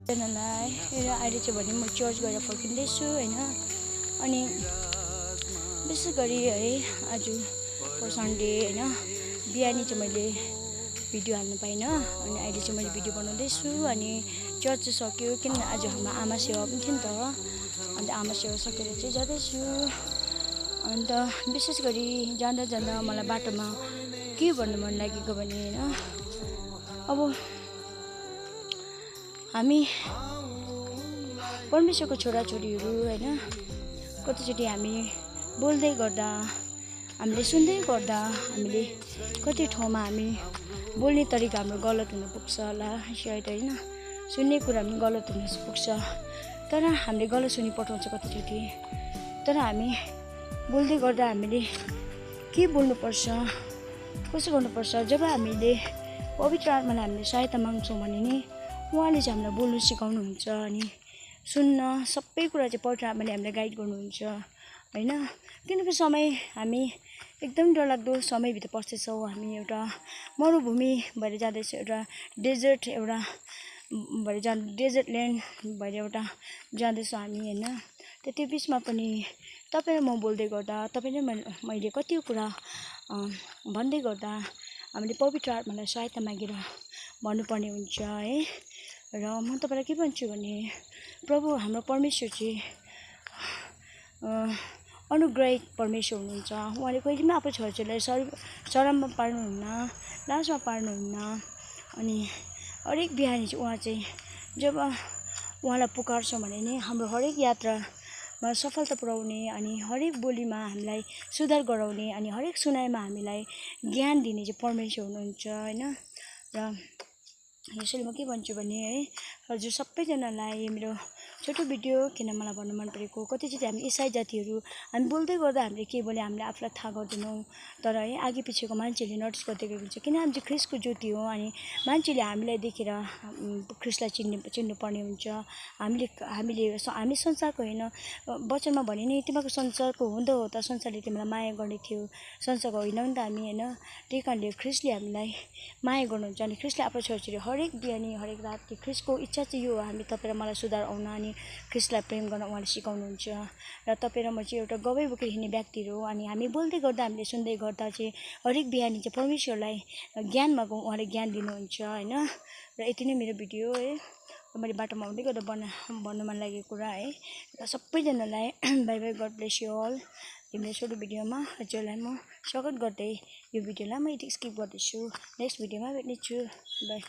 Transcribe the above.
जनालाई र अहिले चाहिँ भने म चर्च गएर फर्किँदैछु होइन। अनि विशेष गरी है आज सन्डे होइन, बिहानी चाहिँ मैले भिडियो हाल्नु पाइनँ। अनि अहिले चाहिँ मैले भिडियो बनाउँदैछु। अनि चर्च चाहिँ सक्यो, किन आज हाम्रो आमा सेवा पनि थियो नि त। अन्त आमा सेवा सकेर चाहिँ जाँदैछु। अन्त विशेष गरी जाँदा जाँदा मलाई बाटोमा के भन्नु मन लागेको भने होइन, अब हामी परमेश्वरको छोराछोरीहरू होइन, कतिचोटि हामी बोल्दै गर्दा, हामीले सुन्दै गर्दा, हामीले कति ठाउँमा हामी बोल्ने तरिका हाम्रो गलत हुन पुग्छ होला सायद होइन, सुन्ने कुरा पनि गलत हुन पुग्छ। तर हामीले गलत सुनि पठाउँछ कतिचोटि। तर हामी बोल्दै गर्दा हामीले के बोल्नुपर्छ, कसो गर्नुपर्छ, जब हामीले पवित्र आत्मालाई हामीले सहायता माग्छौँ भने नि उहाँले चाहिँ हामीलाई बोल्नु सिकाउनुहुन्छ। अनि सुन्न सबै कुरा चाहिँ पवित्र आत्माले हामीलाई गाइड गर्नुहुन्छ होइन। किनकि समय हामी एकदम डरलाग्दो समयभित्र पस्दैछौँ। हामी एउटा मरुभूमि भएर जाँदैछौँ, एउटा डेजर्ट डेजर्ट ल्यान्ड भएर एउटा जाँदैछौँ हामी होइन। त्यो बिचमा पनि तपाईँ र म बोल्दै गर्दा, तपाईँ र मैले कति कुरा भन्दै गर्दा हामीले पवित्र आत्मालाई सहायता मागेर भन्नुपर्ने हुन्छ है। र म तपाईँलाई के भन्छु भने, प्रभु हाम्रो परमेश्वर चाहिँ अनुग्रहित परमेश्वर हुनुहुन्छ। उहाँले कहिले पनि आफ्नो छोराछोरीलाई शरममा पार्नुहुन्न, लाजमा पार्नुहुन्न। अनि हरेक बिहानी चाहिँ उहाँ चाहिँ जब उहाँलाई पुकार्छौँ भने नि हाम्रो हरेक यात्रामा सफलता पुर्याउने, अनि हरेक बोलीमा हामीलाई सुधार गराउने, अनि हरेक सुनाइमा हामीलाई ज्ञान दिने चाहिँ परमेश्वर हुनुहुन्छ होइन। र यसैले म के भन्छु भने है, हजुर सबैजनालाई मेरो छोटो भिडियो किन मलाई भन्नु मन परेको, कतिचोटि हामी इसाई जातिहरू हामी बोल्दै गर्दा हामीले के बोले हामीले आफूलाई थाहा गर्दैनौँ। तर है आगे पछिको मान्छेले नोटिस गर्दै गएको हुन्छ, किन हामी चाहिँ ख्रिस्टको ज्योति हो। अनि मान्छेले हामीलाई देखेर ख्रिस्टलाई चिन्नुपर्ने हुन्छ। हामी संसारको होइन, वचनमा भने नि तिमीहरूको संसारको हुँदो हो त संसारले तिमीलाई माया गर्ने थियो, संसारको होइन नि त हामी होइन। त्यही कारणले ख्रिस्टले हामीलाई माया गर्नुहुन्छ। अनि ख्रिस्टले आफ्नो छोराछोरी हरेक बिहानी हरेक रात ख्रिस्टको इच्छा चाहिँ यो हो, हामी तपाईँ र मलाई सुधार आउन अनि ख्रिस्टलाई प्रेम गर्न उहाँले सिकाउनुहुन्छ। र तपाईँ र म चाहिँ एउटा गवाई बोकेर हिँड्ने व्यक्तिहरू हो। अनि हामी बोल्दै गर्दा, हामीले सुन्दै गर्दा चाहिँ हरेक बिहानी चाहिँ परमेश्वरलाई ज्ञान मागौँ, उहाँले ज्ञान दिनुहुन्छ होइन। र यति नै मेरो भिडियो है, मैले बाटोमा आउँदै गर्दा भन्नु मन लागेको कुरा है। र सबैजनालाई bye bye, God bless you all. यो मेरो छोटो भिडियोमा हजुरलाई म स्वागत गर्दै यो भिडियोलाई म यति स्किप गर्दैछु। नेक्स्ट भिडियोमा भेट्नेछु, बाई।